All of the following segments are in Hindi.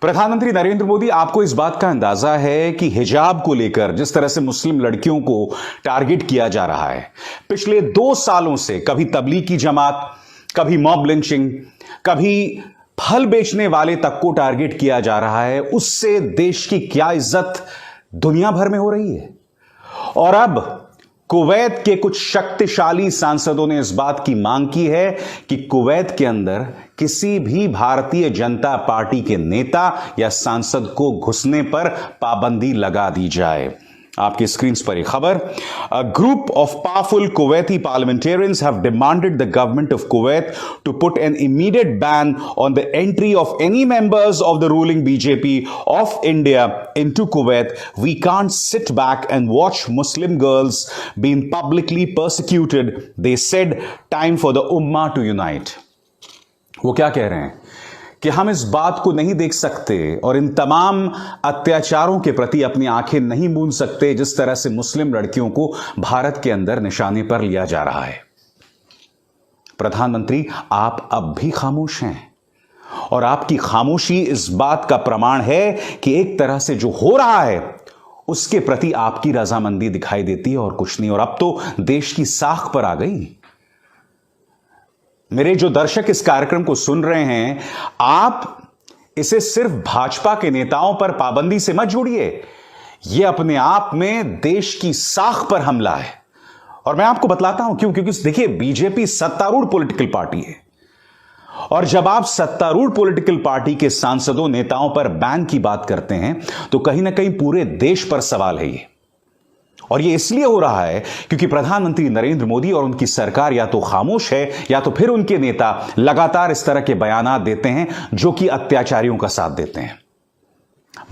प्रधानमंत्री नरेंद्र मोदी, आपको इस बात का अंदाजा है कि हिजाब को लेकर जिस तरह से मुस्लिम लड़कियों को टारगेट किया जा रहा है, पिछले 2 सालों से कभी तबलीग की जमात, कभी मॉब लिंचिंग, कभी फल बेचने वाले तक को टारगेट किया जा रहा है, उससे देश की क्या इज्जत दुनिया भर में हो रही है। और अब कुवैत के कुछ शक्तिशाली सांसदों ने इस बात की मांग की है कि कुवैत के अंदर किसी भी भारतीय जनता पार्टी के नेता या सांसद को घुसने पर पाबंदी लगा दी जाए। आपकी स्क्रीन पर एक खबर। A group of powerful Kuwaiti parliamentarians have demanded the government of Kuwait to put an immediate ban on the entry of any members of the ruling BJP of India into Kuwait. We can't sit back and watch Muslim girls being publicly persecuted. They said, time for the Ummah to unite. वो क्या कह रहे हैं कि हम इस बात को नहीं देख सकते और इन तमाम अत्याचारों के प्रति अपनी आंखें नहीं मूंद सकते जिस तरह से मुस्लिम लड़कियों को भारत के अंदर निशाने पर लिया जा रहा है। प्रधानमंत्री, आप अब भी खामोश हैं और आपकी खामोशी इस बात का प्रमाण है कि एक तरह से जो हो रहा है उसके प्रति आपकी रजामंदी दिखाई देती है और कुछ नहीं। और अब तो देश की साख पर आ गई। मेरे जो दर्शक इस कार्यक्रम को सुन रहे हैं, आप इसे सिर्फ भाजपा के नेताओं पर पाबंदी से मत जोड़िए। यह अपने आप में देश की साख पर हमला है। और मैं आपको बतलाता हूं क्यों। क्योंकि देखिए, बीजेपी सत्तारूढ़ पॉलिटिकल पार्टी है और जब आप सत्तारूढ़ पॉलिटिकल पार्टी के सांसदों, नेताओं पर बैन की बात करते हैं तो कहीं ना कहीं पूरे देश पर सवाल है ये। और ये इसलिए हो रहा है क्योंकि प्रधानमंत्री नरेंद्र मोदी और उनकी सरकार या तो खामोश है या तो फिर उनके नेता लगातार इस तरह के बयानात देते हैं जो कि अत्याचारियों का साथ देते हैं।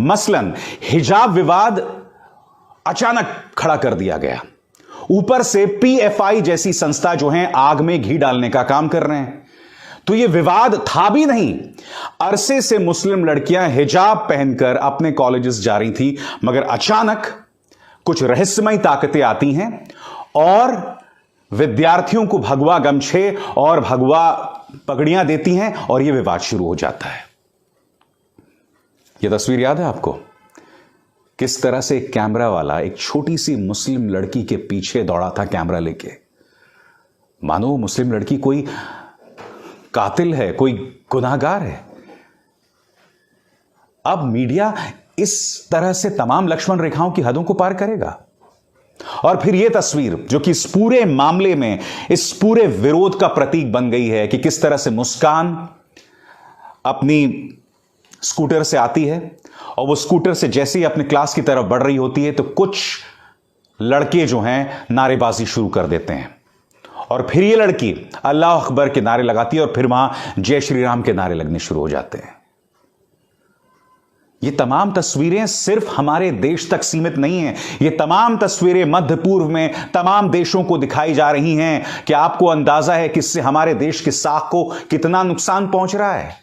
मसलन हिजाब विवाद अचानक खड़ा कर दिया गया। ऊपर से पीएफआई जैसी संस्था जो है आग में घी डालने का काम कर रहे हैं। तो यह विवाद था भी नहीं। अरसे से मुस्लिम लड़कियां हिजाब पहनकर अपने कॉलेजेस जा रही थी, मगर अचानक कुछ रहस्यमयी ताकतें आती हैं और विद्यार्थियों को भगवा गमछे और भगवा पगड़ियां देती हैं और यह विवाद शुरू हो जाता है। यह तस्वीर याद है आपको? किस तरह से एक कैमरा वाला एक छोटी सी मुस्लिम लड़की के पीछे दौड़ा था कैमरा लेके, मानो मुस्लिम लड़की कोई कातिल है, कोई गुनाहगार है। अब मीडिया इस तरह से तमाम लक्ष्मण रेखाओं की हदों को पार करेगा। और फिर यह तस्वीर जो कि इस पूरे मामले में, इस पूरे विरोध का प्रतीक बन गई है कि किस तरह से मुस्कान अपनी स्कूटर से आती है और वो स्कूटर से जैसे ही अपने क्लास की तरफ बढ़ रही होती है तो कुछ लड़के जो हैं नारेबाजी शुरू कर देते हैं और फिर ये लड़की अल्लाह अकबर के नारे लगाती है और फिर वहां जय श्री राम के नारे लगने शुरू हो जाते हैं। ये तमाम तस्वीरें सिर्फ हमारे देश तक सीमित नहीं हैं। ये तमाम तस्वीरें मध्य पूर्व में तमाम देशों को दिखाई जा रही हैं कि आपको अंदाजा है कि इससे हमारे देश की साख को कितना नुकसान पहुंच रहा है।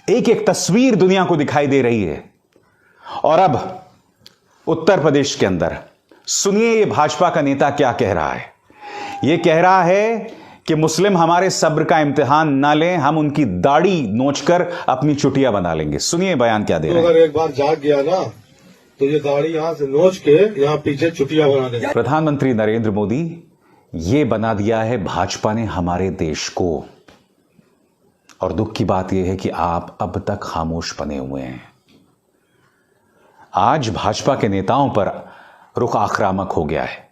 एक एक तस्वीर दुनिया को दिखाई दे रही है। और अब उत्तर प्रदेश के अंदर सुनिए ये भाजपा का नेता क्या कह रहा है। यह कह रहा है कि मुस्लिम हमारे सब्र का इम्तिहान ना लें, हम उनकी दाढ़ी नोचकर अपनी चुटिया बना लेंगे। सुनिए बयान क्या दे रहे हैं। अगर एक बार जाग गया ना तो ये दाढ़ी यहां से नोच के यहां पीछे चुटिया बना देंगे। प्रधानमंत्री नरेंद्र मोदी, ये बना दिया है भाजपा ने हमारे देश को। और दुख की बात यह है कि आप अब तक खामोश बने हुए हैं। आज भाजपा के नेताओं पर रुख आक्रामक हो गया है।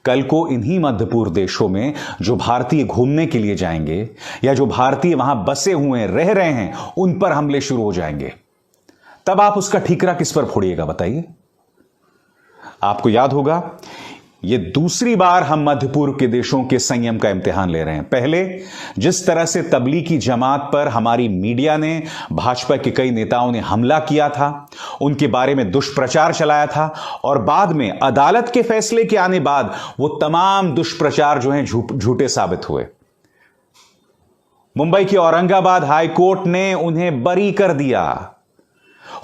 कल को इन्हीं मध्य पूर्व देशों में जो भारतीय घूमने के लिए जाएंगे या जो भारतीय वहां बसे हुए रह रहे हैं उन पर हमले शुरू हो जाएंगे। तब आप उसका ठीकरा किस पर फोड़िएगा बताइए? आपको याद होगा, ये दूसरी बार हम मध्य पूर्व के देशों के संयम का इम्तिहान ले रहे हैं। पहले जिस तरह से तबलीग की जमात पर हमारी मीडिया ने, भाजपा के कई नेताओं ने हमला किया था, उनके बारे में दुष्प्रचार चलाया था और बाद में अदालत के फैसले के आने बाद वो तमाम दुष्प्रचार जो हैं झूठे साबित हुए। मुंबई की औरंगाबाद हाई कोर्ट ने उन्हें बरी कर दिया।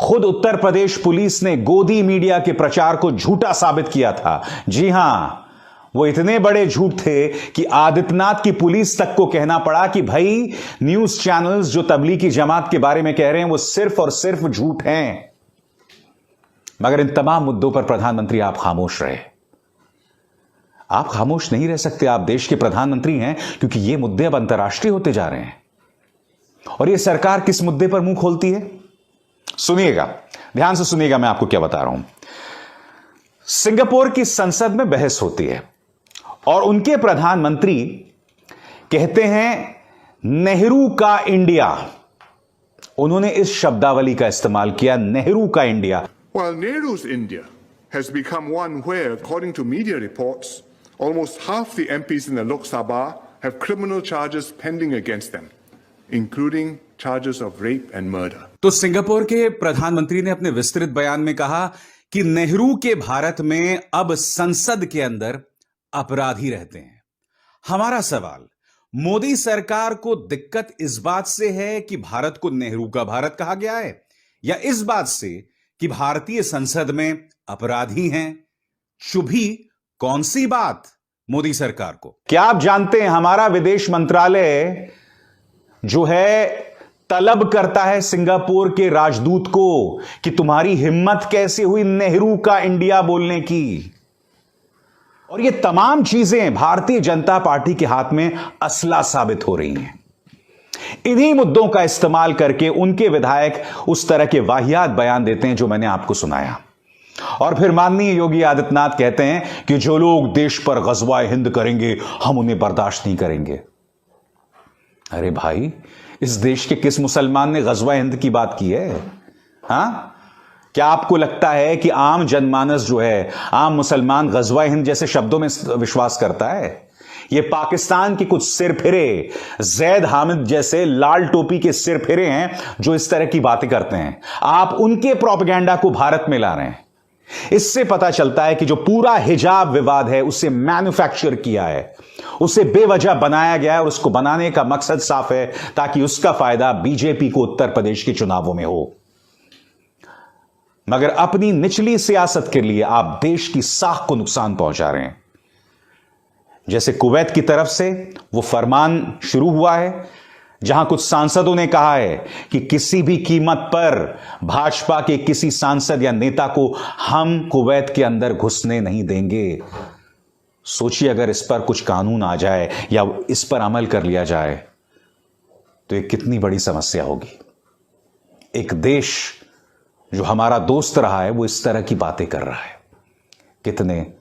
खुद उत्तर प्रदेश पुलिस ने गोदी मीडिया के प्रचार को झूठा साबित किया था। जी हां, वो इतने बड़े झूठ थे कि आदित्यनाथ की पुलिस तक को कहना पड़ा कि भाई न्यूज चैनल्स जो तबलीगी जमात के बारे में कह रहे हैं वो सिर्फ और सिर्फ झूठ हैं। मगर इन तमाम मुद्दों पर प्रधानमंत्री आप खामोश रहे। आप खामोश नहीं रह सकते, आप देश के प्रधानमंत्री हैं, क्योंकि ये मुद्दे अब अंतर्राष्ट्रीय होते जा रहे हैं। और ये सरकार किस मुद्दे पर मुंह खोलती है? सुनिएगा, ध्यान से सुनिएगा, मैं आपको क्या बता रहा हूं। सिंगापुर की संसद में बहस होती है और उनके प्रधानमंत्री कहते हैं नेहरू का इंडिया। उन्होंने इस शब्दावली का इस्तेमाल किया, नेहरू का India. While Nehru's India has become one where, according to media reports, almost half the MPs in the Lok Sabha have criminal charges pending against them, including charges of rape and murder. तो सिंगापुर के प्रधानमंत्री ने अपने विस्तृत बयान में कहा कि नेहरू के भारत में अब संसद के अंदर अपराधी रहते हैं। हमारा सवाल, मोदी सरकार को दिक्कत इस बात से है कि भारत को नेहरू का भारत कहा गया है, या इस बात से कि भारतीय संसद में अपराधी हैं? चुभी कौन सी बात मोदी सरकार को? क्या आप जानते हैं हमारा विदेश मंत्रालय जो है तलब करता है सिंगापुर के राजदूत को कि तुम्हारी हिम्मत कैसे हुई नेहरू का इंडिया बोलने की? और ये तमाम चीजें भारतीय जनता पार्टी के हाथ में असला साबित हो रही हैं। इन्हीं मुद्दों का इस्तेमाल करके उनके विधायक उस तरह के वाहियात बयान देते हैं जो मैंने आपको सुनाया। और फिर माननीय योगी आदित्यनाथ कहते हैं कि जो लोग देश पर गज़वा हिंद करेंगे हम उन्हें बर्दाश्त नहीं करेंगे। अरे भाई, इस देश के किस मुसलमान ने गज़वा हिंद की बात की है? हां, क्या आपको लगता है कि आम जनमानस जो है, आम मुसलमान गज़वा हिंद जैसे शब्दों में विश्वास करता है? ये पाकिस्तान के कुछ सिरफिरे, जैद हामिद जैसे लाल टोपी के सिरफिरे हैं जो इस तरह की बातें करते हैं। आप उनके प्रोपेगेंडा को भारत में ला रहे हैं। इससे पता चलता है कि जो पूरा हिजाब विवाद है उसे मैन्युफैक्चर किया है, उसे बेवजह बनाया गया है और उसको बनाने का मकसद साफ है ताकि उसका फायदा बीजेपी को उत्तर प्रदेश के चुनावों में हो। मगर अपनी निचली सियासत के लिए आप देश की साख को नुकसान पहुंचा रहे हैं। जैसे कुवैत की तरफ से वो फरमान शुरू हुआ है जहां कुछ सांसदों ने कहा है कि किसी भी कीमत पर भाजपा के किसी सांसद या नेता को हम कुवैत के अंदर घुसने नहीं देंगे। सोचिए, अगर इस पर कुछ कानून आ जाए या इस पर अमल कर लिया जाए तो ये कितनी बड़ी समस्या होगी। एक देश जो हमारा दोस्त रहा है वो इस तरह की बातें कर रहा है। कितने